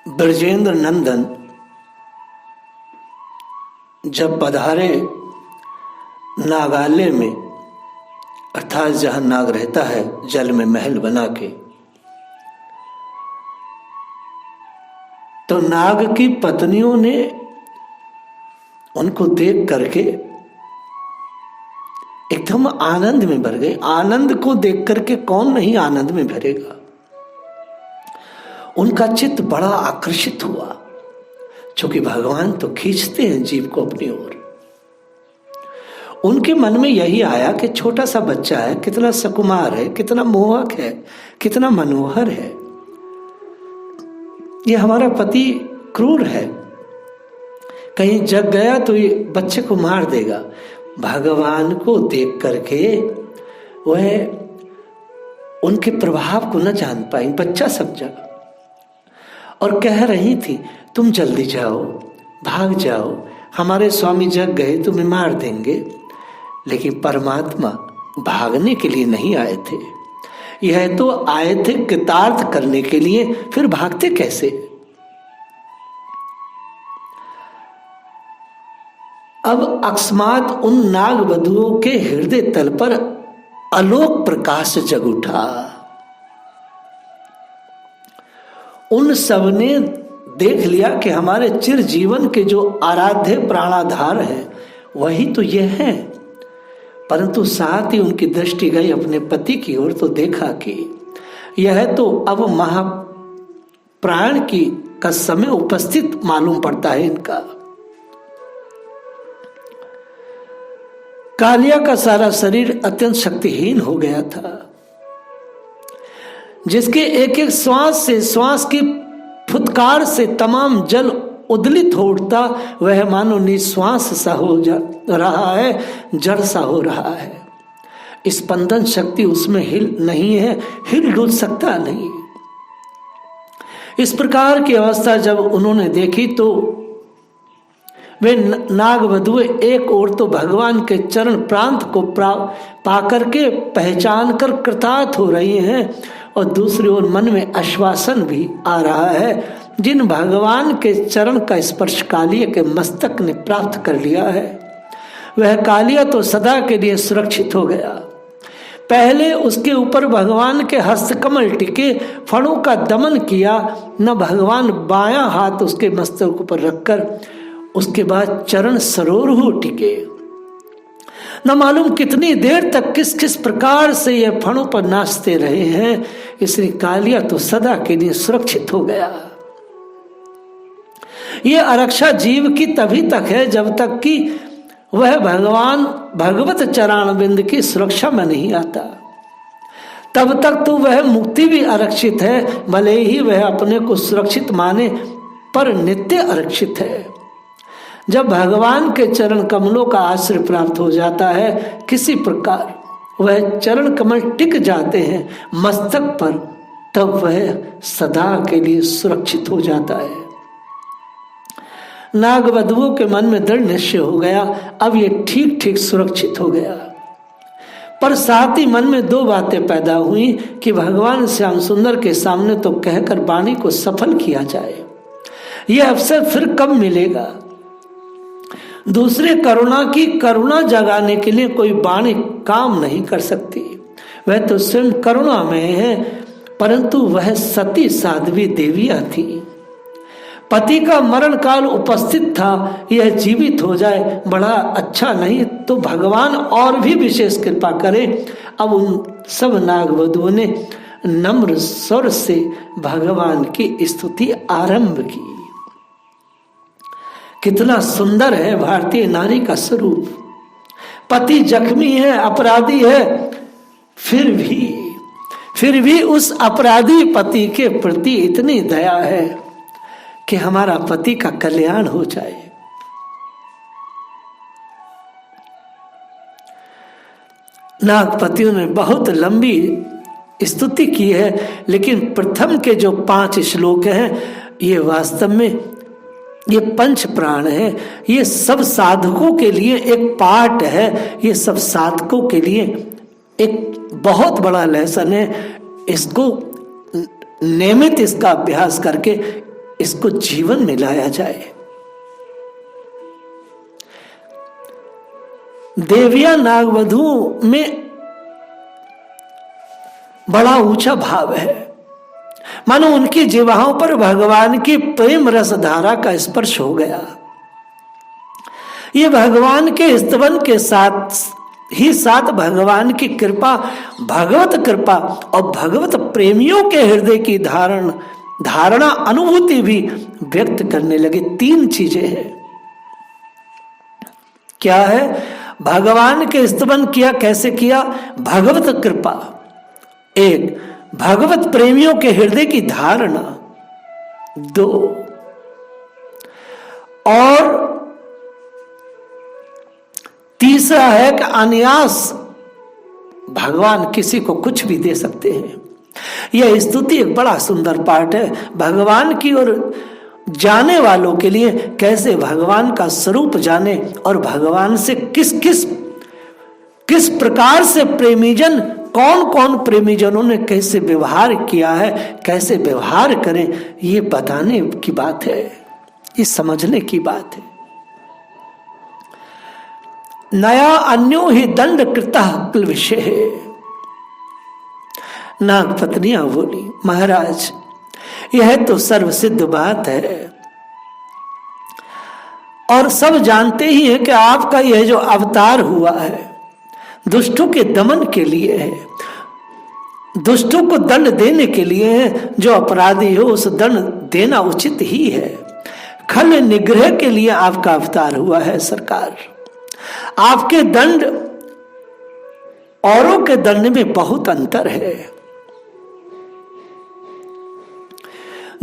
ब्रजेंद्र नंदन जब पधारे नागालय में, अर्थात जहाँ नाग रहता है जल में महल बना के, तो नाग की पत्नियों ने उनको देख करके एकदम आनंद में भर गए। आनंद को देख करके कौन नहीं आनंद में भरेगा। उनका चित्त बड़ा आकर्षित हुआ, क्योंकि भगवान तो खींचते हैं जीव को अपनी ओर। उनके मन में यही आया कि छोटा सा बच्चा है, कितना सुकुमार है, कितना मोहक है, कितना मनोहर है। ये हमारा पति क्रूर है, कहीं जग गया तो ये बच्चे को मार देगा। भगवान को देख करके वह उनके प्रभाव को न जान पाई, बच्चा समझा और कह रही थी, तुम जल्दी जाओ, भाग जाओ, हमारे स्वामी जग गए, तुम्हें मार देंगे। लेकिन परमात्मा भागने के लिए नहीं आए थे, यह तो आए थे कृतार्थ करने के लिए, फिर भागते कैसे। अब अकस्मात उन नाग वधुओं के हृदय तल पर आलोक प्रकाश जग उठा। उन सबने देख लिया कि हमारे चिर जीवन के जो आराध्य प्राणाधार है वही तो ये है। परंतु साथ ही उनकी दृष्टि गई अपने पति की ओर, तो देखा कि यह तो अब महाप्राण की का समय उपस्थित मालूम पड़ता है इनका। कालिया का सारा शरीर अत्यंत शक्तिहीन हो गया था, जिसके एक एक श्वास से, श्वास की फुतकार से तमाम जल उदलित हो उठता, वह मानो निश्वास सा हो जा रहा है, जड़ सा हो रहा है। स्पंदन शक्ति उसमें हिल नहीं है, हिल डुल सकता नहीं। इस प्रकार की अवस्था जब उन्होंने देखी तो वे नाग वधुएं एक ओर तो भगवान के चरण प्रांत को पा करके पहचान कर कृतार्थ हो रही हैं, और दूसरी ओर मन में आश्वासन भी आ रहा है, जिन भगवान के चरण का स्पर्श कालिया के मस्तक ने प्राप्त कर लिया है, वह कालिया तो सदा के लिए सुरक्षित हो गया। पहले उसके ऊपर भगवान के हस्तकमल टिके, फणों का दमन किया, न भगवान बायां हाथ उसके मस्तक ऊपर रखकर, उसके बाद चरण सरोरुह टिके। न मालूम कितनी देर तक किस किस प्रकार से यह फणों पर नाचते रहे हैं, इसलिए कालिया तो सदा के लिए सुरक्षित हो गया। यह आरक्षा जीव की तभी तक है जब तक कि वह भगवान भगवत चरण बिंद की सुरक्षा में नहीं आता। तब तक तो वह मुक्ति भी आरक्षित है, भले ही वह अपने को सुरक्षित माने, पर नित्य आरक्षित है। जब भगवान के चरण कमलों का आश्रय प्राप्त हो जाता है, किसी प्रकार वह चरण कमल टिक जाते हैं मस्तक पर, तब वह सदा के लिए सुरक्षित हो जाता है। नाग वधुओं के मन में दृढ़ निश्चय हो गया, अब ये ठीक ठीक सुरक्षित हो गया। पर साथ ही मन में दो बातें पैदा हुई कि भगवान श्याम सुंदर के सामने तो कहकर वाणी को सफल किया जाए, यह अवसर फिर कब मिलेगा। दूसरे करुणा जगाने के लिए कोई वाणी काम नहीं कर सकती, वह तो स्वयं करुणा में है। परंतु वह सती साध्वी देवियां थी, पति का मरण काल उपस्थित था, यह जीवित हो जाए बड़ा अच्छा नहीं तो भगवान और भी विशेष कृपा करे। अब उन सब नाग वधुओं ने नम्र स्वर से भगवान की स्तुति आरंभ की। कितना सुंदर है भारतीय नारी का स्वरूप। पति जख्मी है, अपराधी है, फिर भी उस अपराधी पति के प्रति इतनी दया है कि हमारा पति का कल्याण हो जाए। नागपतियों ने बहुत लंबी स्तुति की है, लेकिन प्रथम के जो 5 श्लोक हैं, ये वास्तव में ये पंच प्राण है। ये सब साधकों के लिए एक पाठ है, ये सब साधकों के लिए एक बहुत बड़ा लेसन है। इसको नियमित इसका अभ्यास करके इसको जीवन में लाया जाए। देविया नागवधु में बड़ा ऊंचा भाव है, मानो उनकी जिह्वाओं पर भगवान की प्रेम रस धारा का स्पर्श हो गया। ये भगवान के स्तवन के साथ ही साथ भगवान की कृपा, भगवत कृपा और भगवत प्रेमियों के हृदय की धारणा अनुभूति भी व्यक्त करने लगे। 3 चीजें हैं। क्या है? भगवान के स्तवन किया, कैसे किया? भगवत कृपा, 1 भगवत प्रेमियों के हृदय की धारणा, 2 और तीसरा है कि अनायास भगवान किसी को कुछ भी दे सकते हैं। यह स्तुति एक बड़ा सुंदर पाठ है। भगवान की ओर जाने वालों के लिए कैसे भगवान का स्वरूप जाने और भगवान से किस प्रकार से प्रेमीजन, कौन कौन प्रेमीजनों ने कैसे व्यवहार किया है, कैसे व्यवहार करें, ये बताने की बात है, ये समझने की बात है। नया अन्यो ही दंड कृता कुल विषय। नाग पत्नियां बोली, महाराज यह तो सर्वसिद्ध बात है और सब जानते ही हैं कि आपका यह जो अवतार हुआ है दुष्टों के दमन के लिए है, दुष्टों को दंड देने के लिए है। जो अपराधी हो उस दंड देना उचित ही है। खल निग्रह के लिए आपका अवतार हुआ है सरकार। आपके दंड औरों के दंड में बहुत अंतर है।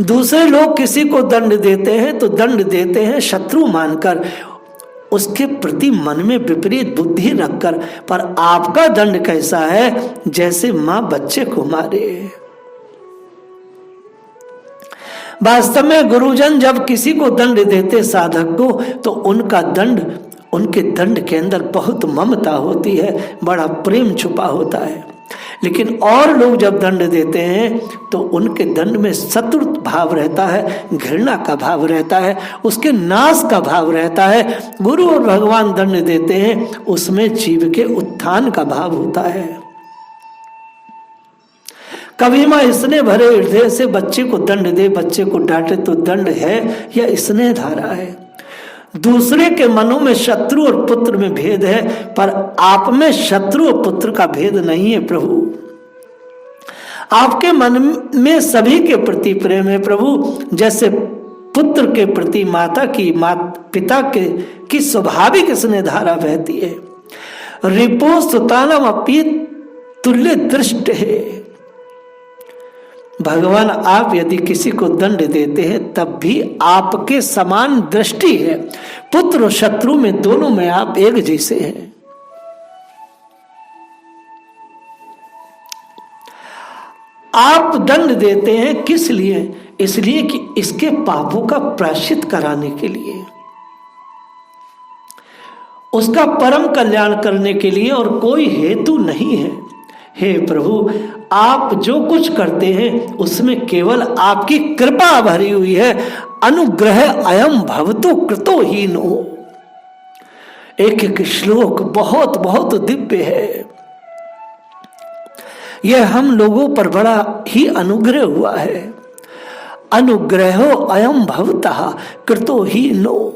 दूसरे लोग किसी को दंड देते हैं तो दंड देते हैं शत्रु मानकर, उसके प्रति मन में विपरीत बुद्धि रखकर, पर आपका दंड कैसा है? जैसे मां बच्चे को मारे। वास्तव में गुरुजन जब किसी को दंड देते साधक को, तो उनका दंड, उनके दंड के अंदर बहुत ममता होती है, बड़ा प्रेम छुपा होता है। लेकिन और लोग जब दंड देते हैं तो उनके दंड में शत्रु भाव रहता है, घृणा का भाव रहता है, उसके नाश का भाव रहता है। गुरु और भगवान दंड देते हैं, उसमें जीव के उत्थान का भाव होता है। कभी मां स्नेह भरे हृदय से बच्चे को दंड दे, बच्चे को डांटे तो दंड है या स्नेह धारा है। दूसरे के मनों में शत्रु और पुत्र में भेद है, पर आप में शत्रु और पुत्र का भेद नहीं है प्रभु। आपके मन में सभी के प्रति प्रेम है प्रभु। जैसे पुत्र के प्रति माता की, पिता की स्वाभाविक स्नेह धारा बहती है। रिपो सुतानम अपि तुल्य दृष्ट है। भगवान आप यदि किसी को दंड देते हैं तब भी आपके समान दृष्टि है। पुत्र और शत्रु में, दोनों में आप एक जैसे हैं। आप दंड देते हैं किस लिए? इसलिए कि इसके पापों का प्रायश्चित कराने के लिए, उसका परम कल्याण करने के लिए, और कोई हेतु नहीं है। हे प्रभु, आप जो कुछ करते हैं उसमें केवल आपकी कृपा भरी हुई है। अनुग्रह अयम भवतु कृतो हीनो। एक एक श्लोक बहुत बहुत दिव्य है। यह हम लोगों पर बड़ा ही अनुग्रह हुआ है। अनुग्रहो अयम भवतः कृतो हीनो,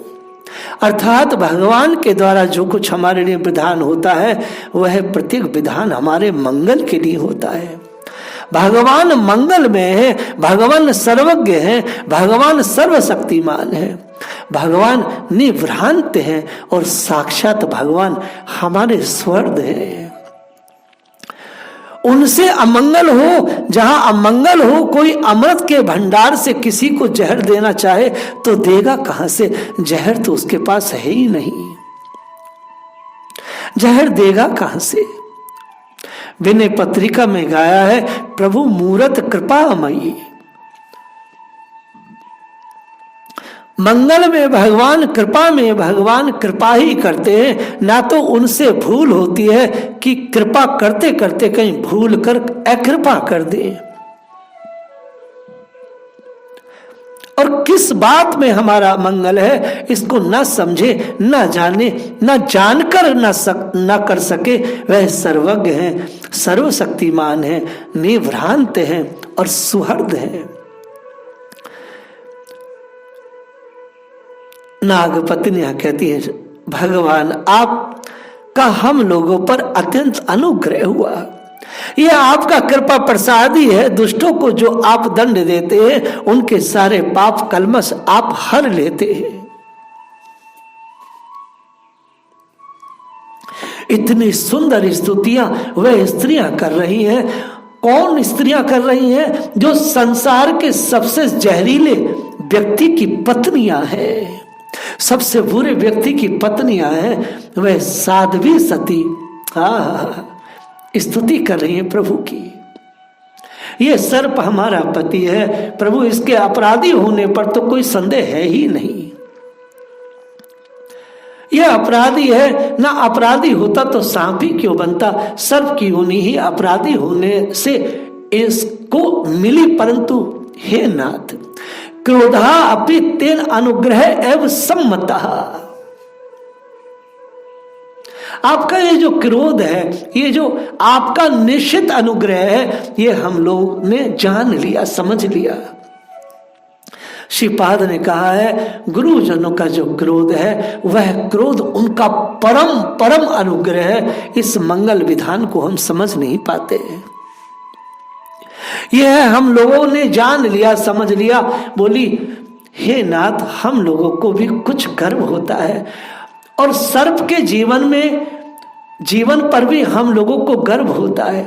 अर्थात भगवान के द्वारा जो कुछ हमारे लिए विधान होता है वह प्रत्येक विधान हमारे मंगल के लिए होता है। भगवान मंगल में है, भगवान सर्वज्ञ है, भगवान सर्वशक्तिमान है, भगवान निभ्रांत है और साक्षात भगवान हमारे स्वर्ग है। उनसे अमंगल हो, जहां अमंगल हो, कोई अमृत के भंडार से किसी को जहर देना चाहे तो देगा कहां से? जहर तो उसके पास है ही नहीं, जहर देगा कहां से? विनय पत्रिका में गाया है, प्रभु मूरत कृपामयी। मंगल में भगवान, कृपा में भगवान कृपा ही करते हैं। ना तो उनसे भूल होती है कि कृपा करते करते कहीं भूल कर अकृपा कर दे। और किस बात में हमारा मंगल है इसको न समझे, न जाने, न जानकर न कर सके, वह सर्वज्ञ हैं, सर्वशक्तिमान हैं, निभ्रांत हैं और सुहृद हैं। नागपत्नियां कहती है, भगवान आपका हम लोगों पर अत्यंत अनुग्रह हुआ, यह आपका कृपा प्रसाद ही है। दुष्टों को जो आप दंड देते हैं उनके सारे पाप कलमश आप हर लेते हैं। इतनी सुंदर स्तुतियां वह स्त्रियां कर रही हैं। कौन स्त्रियां कर रही हैं? जो संसार के सबसे जहरीले व्यक्ति की पत्नियां हैं, सबसे बुरे व्यक्ति की पत्नियां हैं, वह साध्वी सती स्तुति कर रही है प्रभु की। यह सर्प हमारा पति है प्रभु, इसके अपराधी होने पर तो कोई संदेह है ही नहीं। यह अपराधी है, ना अपराधी होता तो सांप ही क्यों बनता, सर्प की होनी ही अपराधी होने से इसको मिली। परंतु हे नाथ, क्रोधा अपि तेन अनुग्रह एवं सम्मतः, आपका ये जो क्रोध है, ये जो आपका निश्चित अनुग्रह है, ये हम लोग ने जान लिया, समझ लिया। श्रीपाद ने कहा है, गुरुजनों का जो क्रोध है वह क्रोध उनका परम परम अनुग्रह है। इस मंगल विधान को हम समझ नहीं पाते। यह हम लोगों ने जान लिया, समझ लिया। बोली, हे नाथ, हम लोगों को भी कुछ गर्व होता है और सर्प के जीवन पर भी हम लोगों को गर्व होता है।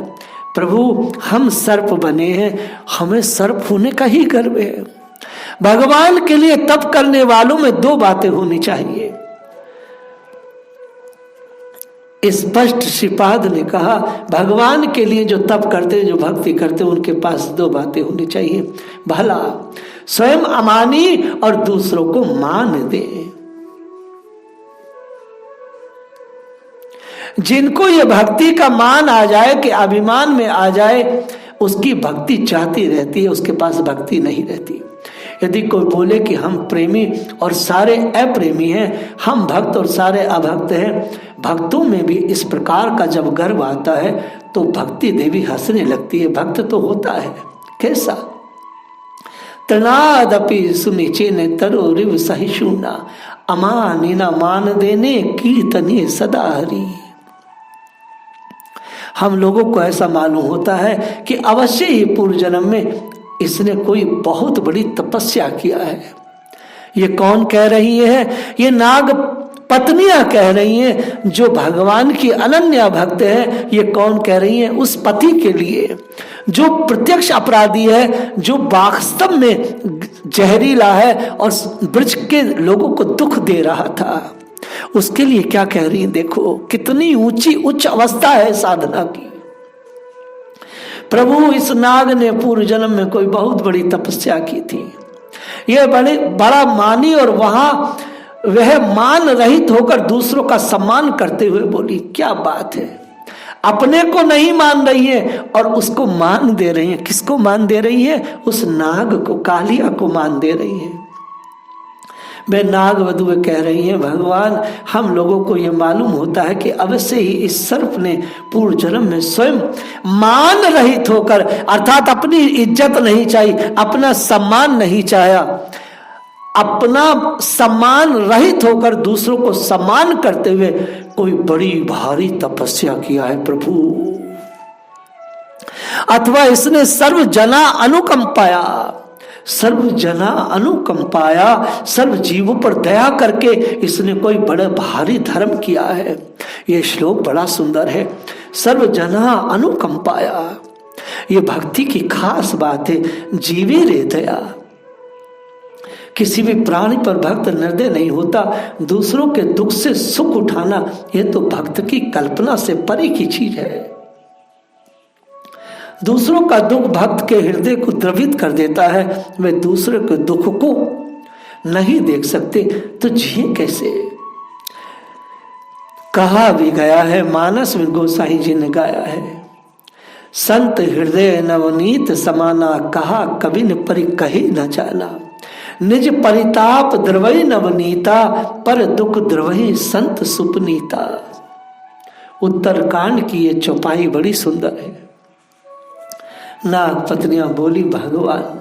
प्रभु, हम सर्प बने हैं, हमें सर्प होने का ही गर्व है। भगवान के लिए तप करने वालों में दो बातें होनी चाहिए। स्पष्ट श्रीपाद ने कहा, भगवान के लिए जो तप करते, जो भक्ति करते, उनके पास दो बातें होनी चाहिए। भला स्वयं अमानी और दूसरों को मान दे। जिनको ये भक्ति का मान आ जाए, कि अभिमान में आ जाए, उसकी भक्ति चाहती रहती है, उसके पास भक्ति नहीं रहती। यदि कोई बोले कि हम प्रेमी और सारे अप्रेमी हैं, हम भक्त और सारे अभक्त हैं, भक्तों में भी इस प्रकार का जब गर्व आता है तो भक्ति देवी हंसने लगती है। भक्त तो होता है कैसा? तनादपि सुनिचे ने तरो रिव सहिष्णुना, अमानी न मान देने कीर्तनीय सदा हरि। हम लोगों को ऐसा मालूम होता है कि अवश्य ही पूर्व जन्म में इसने कोई बहुत बड़ी तपस्या किया है। ये कौन कह रही है? ये नाग पत्नियां कह रही हैं, जो भगवान की अनन्या भक्त है। ये कौन कह रही है? उस पति के लिए जो प्रत्यक्ष अपराधी है, जो वास्तव में जहरीला है और ब्रज के लोगों को दुख दे रहा था, उसके लिए क्या कह रही है? देखो कितनी ऊंची उच्च अवस्था है साधना की। प्रभु, इस नाग ने पूर्व जन्म में कोई बहुत बड़ी तपस्या की थी। यह बड़ा मानी, और वहां वह मान रहित होकर दूसरों का सम्मान करते हुए बोली, क्या बात है, अपने को नहीं मान रही है और उसको मान दे रही है। किसको मान दे रही है? उस नाग को, कालिया को मान दे रही है। वे नाग वधु कह रही हैं, भगवान, हम लोगों को यह मालूम होता है कि अवश्य ही इस सर्प ने पूर्व जन्म में स्वयं मान रहित होकर, अर्थात अपनी इज्जत नहीं चाहिए, अपना सम्मान नहीं चाहा, अपना सम्मान रहित होकर दूसरों को सम्मान करते हुए कोई बड़ी भारी तपस्या किया है प्रभु। अथवा इसने सर्व जना अनुकंपाया, सर्व जना अनुकंपाया, सर्व जीवों पर दया करके इसने कोई बड़ा भारी धर्म किया है। यह श्लोक बड़ा सुंदर है। सर्व जना अनुकंपाया, ये भक्ति की खास बात है। जीवे रे दया, किसी भी प्राणी पर भक्त निर्दय नहीं होता। दूसरों के दुख से सुख उठाना, यह तो भक्त की कल्पना से परे की चीज है। दूसरों का दुख भक्त के हृदय को द्रवित कर देता है। वे दूसरे के दुख को नहीं देख सकते तो जिए कैसे? कहा भी गया है, मानस में गोसाई जी ने गाया है, संत हृदय नवनीत समाना, कहा कवि ने परि कहे न जाना। निज परिताप द्रवई नवनीता, पर दुख द्रवई संत सुपनीता। उत्तरकांड की ये चौपाई बड़ी सुंदर है। नाग पत्नियां बोली, भगवान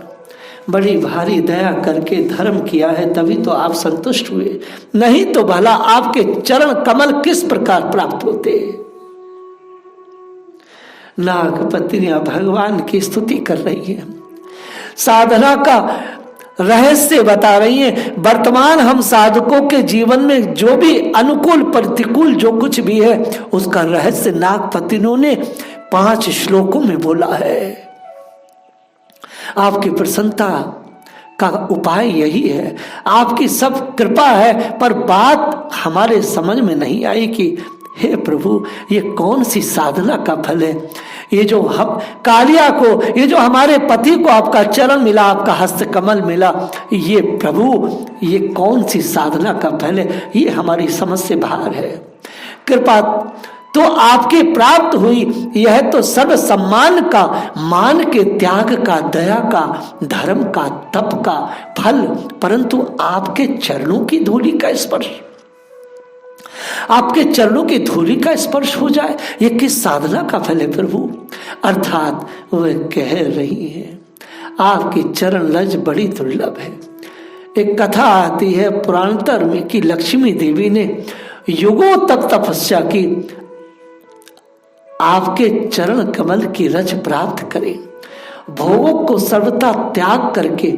बड़ी भारी दया करके धर्म किया है तभी तो आप संतुष्ट हुए, नहीं तो भला आपके चरण कमल किस प्रकार प्राप्त होते। नाग पत्नियां भगवान की स्तुति कर रही है, साधना का रहस्य बता रही है। वर्तमान हम साधकों के जीवन में जो भी अनुकूल प्रतिकूल जो कुछ भी है उसका रहस्य नाग पत्नियों ने 5 श्लोकों में बोला है। आपकी प्रसन्नता का उपाय यही है, आपकी सब कृपा है, पर बात हमारे समझ में नहीं आई कि हे प्रभु ये कौन सी साधना का फल है। ये जो हम कालिया को, ये जो हमारे पति को आपका चरण मिला, आपका हस्त कमल मिला, ये प्रभु ये कौन सी साधना का फल है, ये हमारी समझ से बाहर है। कृपा तो आपकी प्राप्त हुई, यह तो सर्व सम्मान का, मान के त्याग का, दया का, धर्म का, तप का फल, परंतु आपके चरणों की धूलि का स्पर्श, आपके चरणों की धूलि का स्पर्श हो जाए, ये किस साधना का फल है प्रभु। अर्थात वह कह रही है आपकी चरण लज बड़ी दुर्लभ है। एक कथा आती है पुराणतर में कि लक्ष्मी देवी ने युगों तक तपस्या की आपके चरण कमल की रज प्राप्त करें, भोगों को सर्वथा त्याग करके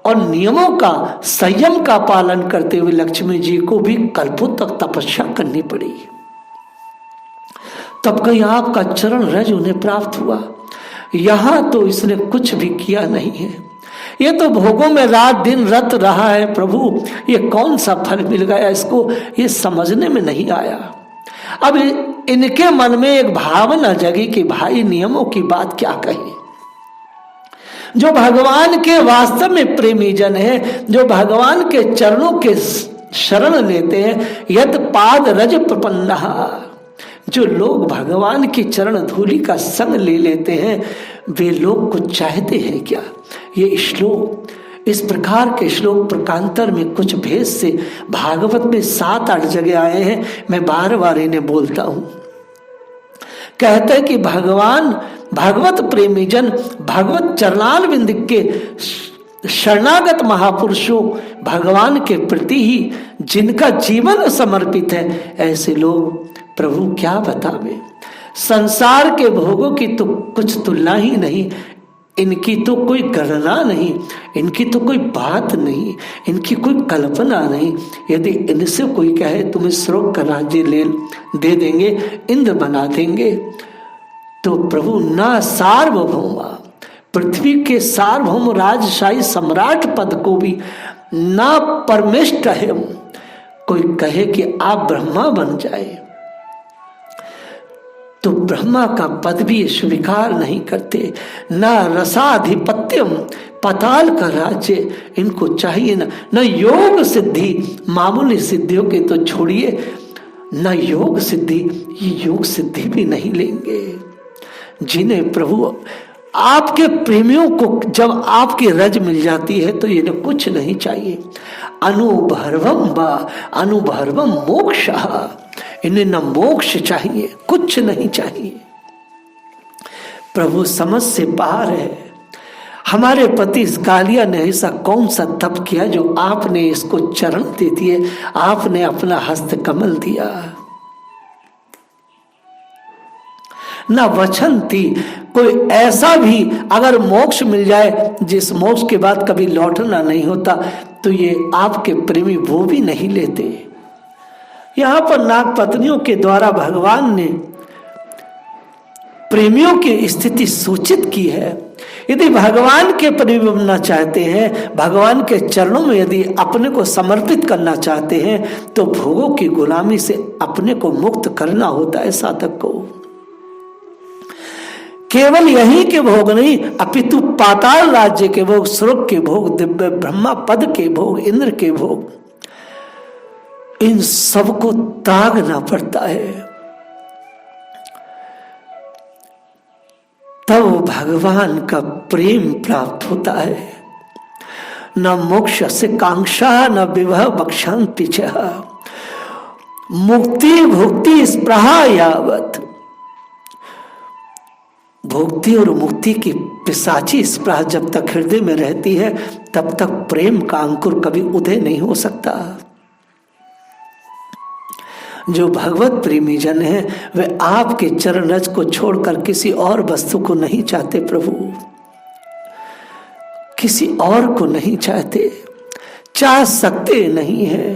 और नियमों का, संयम का पालन करते हुए लक्ष्मी जी को भी कल्पों तक तपस्या करनी पड़ी, तब कहीं आपका चरण रज उन्हें प्राप्त हुआ। यहां तो इसने कुछ भी किया नहीं है, ये तो भोगों में रात दिन रत रहा है प्रभु, ये कौन सा फल मिल गया इसको, ये समझने में नहीं आया। अब इनके मन में एक भावना जगी कि भाई नियमों की बात क्या कही। जो भगवान के वास्तव में प्रेमी जन है, जो भगवान के चरणों के शरण लेते हैं, यद पाद रज प्रपन्ना, जो लोग भगवान की चरण धूलि का संग ले लेते हैं, वे लोग कुछ चाहते हैं क्या। ये श्लोक, इस प्रकार के श्लोक प्रकांतर में कुछ भेद से भागवत में 7-8 जगह आए हैं, मैं बार बार इन्हें बोलता हूं। कहते हैं कि भगवान भगवत प्रेमी जन, भगवत चरणारविंद के शरणागत महापुरुषों, भगवान के प्रति ही जिनका जीवन समर्पित है, ऐसे लोग प्रभु क्या बतावे। संसार के भोगों की तो कुछ तुलना ही नहीं, इनकी तो कोई गणना नहीं, इनकी तो कोई बात नहीं, इनकी कोई कल्पना नहीं। यदि इनसे कोई कहे तुम्हें स्वर्ग का राज्य दे देंगे, इंद्र बना देंगे, तो प्रभु ना सार्वभौमा, पृथ्वी के सार्वभौम राजशाही सम्राट पद को भी ना परमिष्ट है, कोई कहे कि आप ब्रह्मा बन जाए तो ब्रह्मा का पद भी स्वीकार नहीं करते। न रसाधिपत्यम, पताल का राज्य इनको चाहिए न योग सिद्धि, मामूली सिद्धियों के तो छोड़िए, न योग सिद्धि, ये योग सिद्धि भी नहीं लेंगे। जिन्हें प्रभु आपके प्रेमियों को जब आपकी रज मिल जाती है तो ये कुछ नहीं चाहिए। अनुभर्वम मोक्ष, इन्हें न मोक्ष चाहिए, कुछ नहीं चाहिए। प्रभु समझ से पार है। हमारे पति कालिया ने ऐसा कौन सा तप किया जो आपने इसको चरण दे दिए, आपने अपना हस्त कमल दिया। न वचन थी, कोई ऐसा भी अगर मोक्ष मिल जाए जिस मोक्ष के बाद कभी लौटना नहीं होता, तो ये आपके प्रेमी वो भी नहीं लेते। यहां पर नाग पत्नियों के द्वारा भगवान ने प्रेमियों की स्थिति सूचित की है। यदि भगवान के प्रेमी बनना चाहते हैं, भगवान के चरणों में यदि अपने को समर्पित करना चाहते हैं, तो भोगों की गुलामी से अपने को मुक्त करना होता है साधक को। केवल यही के भोग नहीं, अपितु पाताल राज्य के भोग, स्वर्ग के भोग, दिव्य ब्रह्मा पद के भोग, इंद्र के भोग, इन सबको त्यागना पड़ता है। तब भगवान का प्रेम प्राप्त होता है। न मोक्ष से कांक्षा न विवह बक्षांति च मुक्ति भुक्ति स्पृहा यावत। भुक्ति और मुक्ति की पिशाची स्पृहा जब तक हृदय में रहती है तब तक प्रेम का अंकुर कभी उदय नहीं हो सकता। जो भगवत प्रेमी जन है वे आपके चरण रज को छोड़कर किसी और वस्तु को नहीं चाहते प्रभु, किसी और को नहीं चाहते, चाह सकते नहीं है।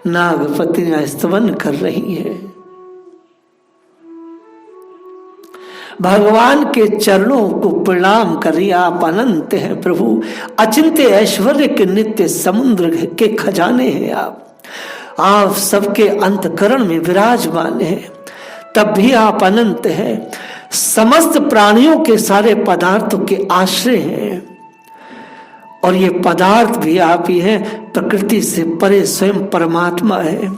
नागपति स्तवन कर रही है, भगवान के चरणों को प्रणाम कर रही। आप अनंत हैं प्रभु, अचिंत्य ऐश्वर्य के नित्य समुद्र के खजाने हैं आप सबके अंतकरण में विराजमान हैं, तब भी आप अनंत हैं। समस्त प्राणियों के सारे पदार्थों के आश्रय हैं और ये पदार्थ भी आप ही हैं, प्रकृति से परे स्वयं परमात्मा है।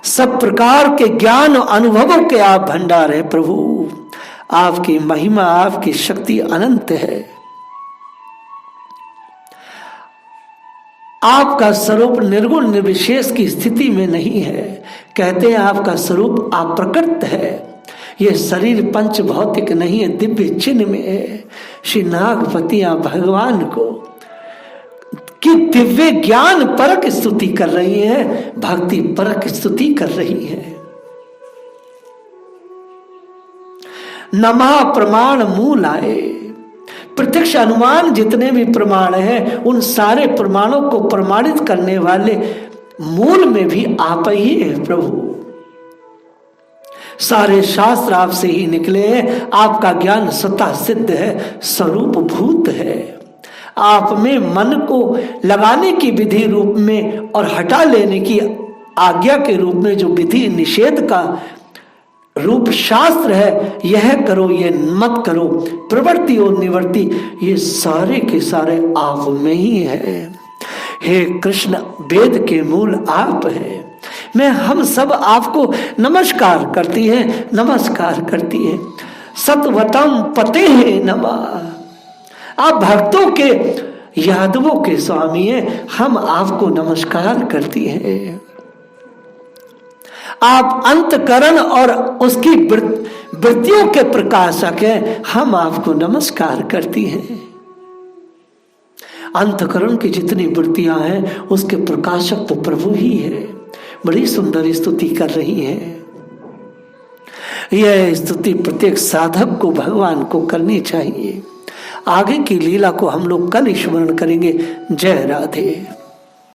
सब प्रकार के ज्ञान अनुभवों के आप भंडार हैं प्रभु, आपकी महिमा आपकी शक्ति अनंत है। आपका स्वरूप निर्गुण निर्विशेष की स्थिति में नहीं है। कहते हैं आपका स्वरूप अप्रकृत है, यह शरीर पंच भौतिक नहीं है, दिव्य चिन्ह में है। श्री नागपति आप भगवान को कि दिव्य ज्ञान परक स्तुति कर रही है, भक्ति परक स्तुति कर रही है। नमः प्रमाण मूल आए, प्रत्यक्ष अनुमान जितने भी प्रमाण हैं उन सारे प्रमाणों को प्रमाणित करने वाले मूल में भी आप ही है प्रभु। सारे शास्त्र आपसे ही निकले हैं, आपका ज्ञान स्वतः सिद्ध है, स्वरूप भूत है। आप में मन को लगाने की विधि रूप में और हटा लेने की आज्ञा के रूप में जो विधि निषेध का रूप शास्त्र है, यह करो ये मत करो, प्रवृत्ति और निवृत्ति, ये सारे के सारे आप में ही है। हे कृष्ण, वेद के मूल आप है। मैं हम सब आपको नमस्कार करती है, नमस्कार करती है। सतवतम पते है नमः। आप भक्तों के यादवों के स्वामी हैं, हम आपको नमस्कार करती हैं। आप अंतकरण और उसकी वृत्तियों के प्रकाशक हैं, हम आपको नमस्कार करती हैं। अंतकरण की जितनी वृत्तियां हैं उसके प्रकाशक तो प्रभु ही है। बड़ी सुंदर स्तुति कर रही हैं। यह स्तुति प्रत्येक साधक को भगवान को करनी चाहिए। आगे की लीला को हम लोग कल स्मरण करेंगे। जय राधे।